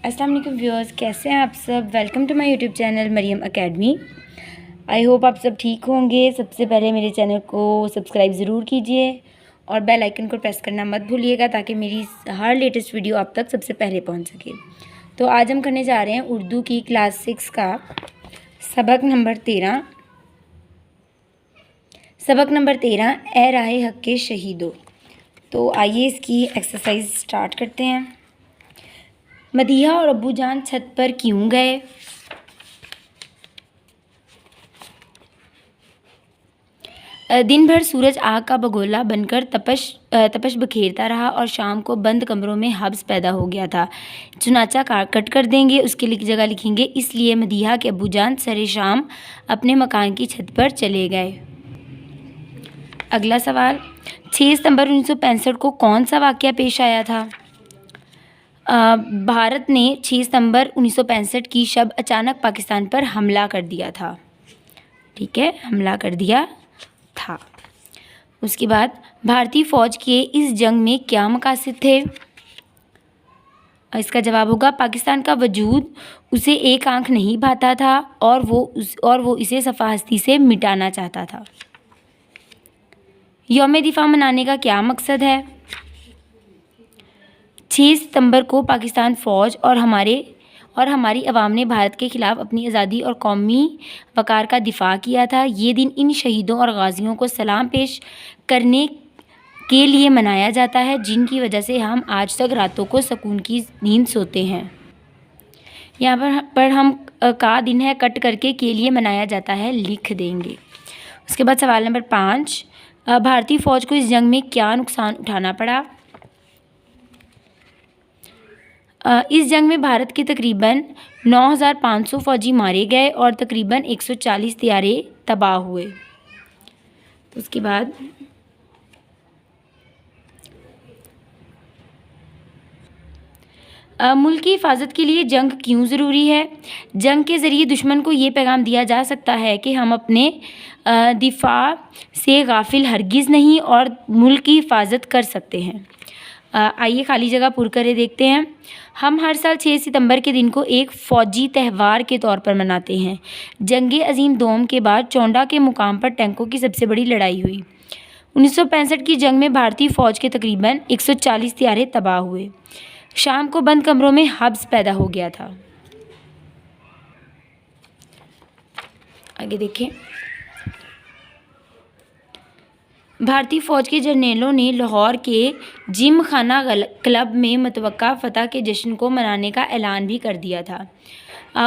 अस्सलाम वालेकुम व्यूअर्स, कैसे हैं आप सब। Welcome to my YouTube channel Mariam academy. I hope आप सब ठीक होंगे। सबसे पहले मेरे चैनल को सब्सक्राइब ज़रूर कीजिए और बेल आइकन को प्रेस करना मत भूलिएगा ताकि मेरी हर लेटेस्ट वीडियो आप तक सबसे पहले पहुंच सके। तो आज हम करने जा रहे हैं उर्दू की क्लास 6 का सबक नंबर 13 ए राहे हक के शहीदों। तो आइए इसकी एक्सरसाइज स्टार्ट करते हैं। मदीहा और अब्बू जान छत पर क्यों गए? दिन भर सूरज आग का बगोला बनकर तपश बखेरता रहा और शाम को बंद कमरों में हब्स पैदा हो गया था। चुनाचा कट कर देंगे, उसके जगह लिखेंगे इसलिए मदीहा के अब्बू जान सरे शाम अपने मकान की छत पर चले गए। अगला सवाल, 6 सितंबर 1965 को कौन सा वाक़या पेश आया था? भारत ने 6 सितंबर 1965 की शब अचानक पाकिस्तान पर हमला कर दिया था। ठीक है, हमला कर दिया था। उसके बाद भारतीय फ़ौज के इस जंग में क्या मकासद थे? इसका जवाब होगा पाकिस्तान का वजूद उसे एक आंख नहीं भाता था और वो इसे सफ़ा हस्ती से मिटाना चाहता था। यौम दिफा मनाने का क्या मकसद है? 6 सितंबर को पाकिस्तान फ़ौज और हमारी अवाम ने भारत के ख़िलाफ़ अपनी आज़ादी और कौमी वक़ार का दिफ़ा किया था। ये दिन इन शहीदों और गाज़ियों को सलाम पेश करने के लिए मनाया जाता है जिनकी वजह से हम आज तक रातों को सुकून की नींद सोते हैं। यहाँ पर हम का दिन है कट करके के लिए मनाया जाता है लिख देंगे। उसके बाद सवाल नंबर 5, भारतीय फ़ौज को इस जंग में क्या नुकसान उठाना पड़ा? इस जंग में भारत के तकरीबन 9,500 फ़ौजी मारे गए और तकरीबन 140 तैयारे तबाह हुए। तो उसके बाद मुल्क की हिफाजत के लिए जंग क्यों ज़रूरी है? जंग के ज़रिए दुश्मन को ये पैगाम दिया जा सकता है कि हम अपने दिफा से गाफिल हरगिज़ नहीं और मुल्क की हिफाजत कर सकते हैं। आइए खाली जगह पुर करे देखते हैं। हम हर साल 6 सितंबर के दिन को एक फ़ौजी त्यौहार के तौर पर मनाते हैं। जंग अज़ीम दोम के बाद चौंडा के मुकाम पर टैंकों की सबसे बड़ी लड़ाई हुई। 1965 की जंग में भारतीय फ़ौज के तकरीबन 140 तैयारे तबाह हुए। शाम को बंद कमरों में हब्स पैदा हो गया था। आगे देखें। भारतीय फ़ौज के जर्नलों ने लाहौर के जिम खाना क्लब में मुतवक्का फ़तह के जश्न को मनाने का ऐलान भी कर दिया था।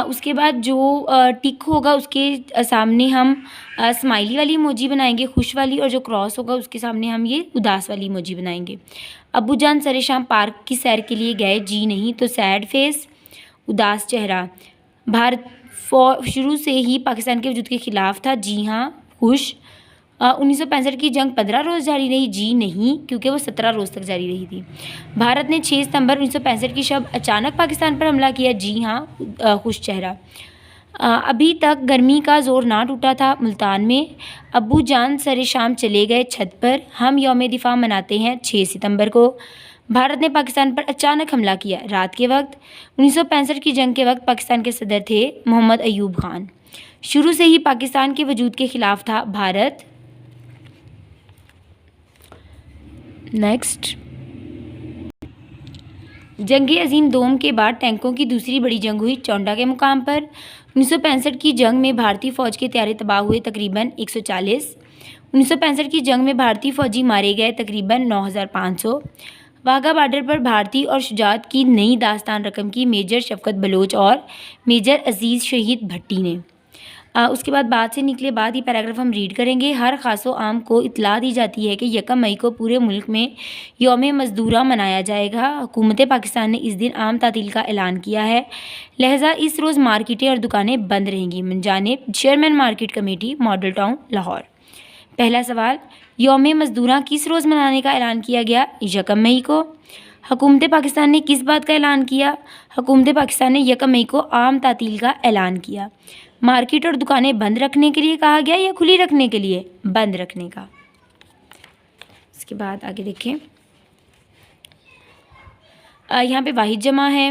उसके बाद जो टिक होगा उसके सामने हम स्माइली वाली इमोजी बनाएंगे खुश वाली, और जो क्रॉस होगा उसके सामने हम ये उदास वाली इमोजी बनाएंगे। अब्बू जान सरे शाम पार्क की सैर के लिए गए, जी नहीं तो सैड फेस उदास चेहरा। भारत शुरू से ही पाकिस्तान के वजूद के ख़िलाफ़ था, जी हाँ खुश। 1965 की जंग 15 रोज़ जारी रही, जी नहीं क्योंकि वो 17 रोज़ तक जारी रही थी। भारत ने 6 सितंबर 1965 की शब अचानक पाकिस्तान पर हमला किया, जी हाँ खुश चेहरा। अभी तक गर्मी का ज़ोर ना टूटा था मुल्तान में। अब्बू जान सरे शाम चले गए छत पर। हम यौम दिफा मनाते हैं 6 सितंबर को। भारत ने पाकिस्तान पर अचानक हमला किया रात के वक्त। 1965 की जंग के वक्त पाकिस्तान के सदर थे मोहम्मद अयूब खान। शुरू से ही पाकिस्तान के वजूद के ख़िलाफ़ था भारत। नेक्स्ट, जंग अज़ीम दोम के बाद टैंकों की दूसरी बड़ी जंग हुई चौंडा के मुकाम पर। 1965 की जंग में भारतीय फ़ौज के तैयारे तबाह हुए तकरीबन 140। 1965 की जंग में भारतीय फ़ौजी मारे गए तकरीबन 9,500। वाघा बॉर्डर पर भारतीय और शुजाअत की नई दास्तान रकम की मेजर शफकत बलोच और मेजर अजीज़ शहीद भट्टी ने। उसके बाद से निकले बाद ये पैराग्राफ हम रीड करेंगे। हर खासो आम को इतला दी जाती है कि 1 मई को पूरे मुल्क में यौम मज़दूरा मनाया जाएगा। हुकूमत पाकिस्तान ने इस दिन आम तातील का ऐलान किया है, लिहाजा इस रोज़ मार्केटें और दुकानें बंद रहेंगी। मनजानिब chairman market committee, model town Lahore. पहला सवाल, यौम मज़दूरा किस रोज़ मनाने का ऐलान किया गया? 1 मई को। हुकूमत पाकिस्तान ने किस बात का ऐलान किया? हुकूमत पाकिस्तान ने 1 मई को आम तातील का ऐलान किया। मार्केट और दुकानें बंद रखने के लिए कहा गया या खुली रखने के लिए? बंद रखने का। इसके बाद आगे देखें। यहाँ पे वाहिद जमा है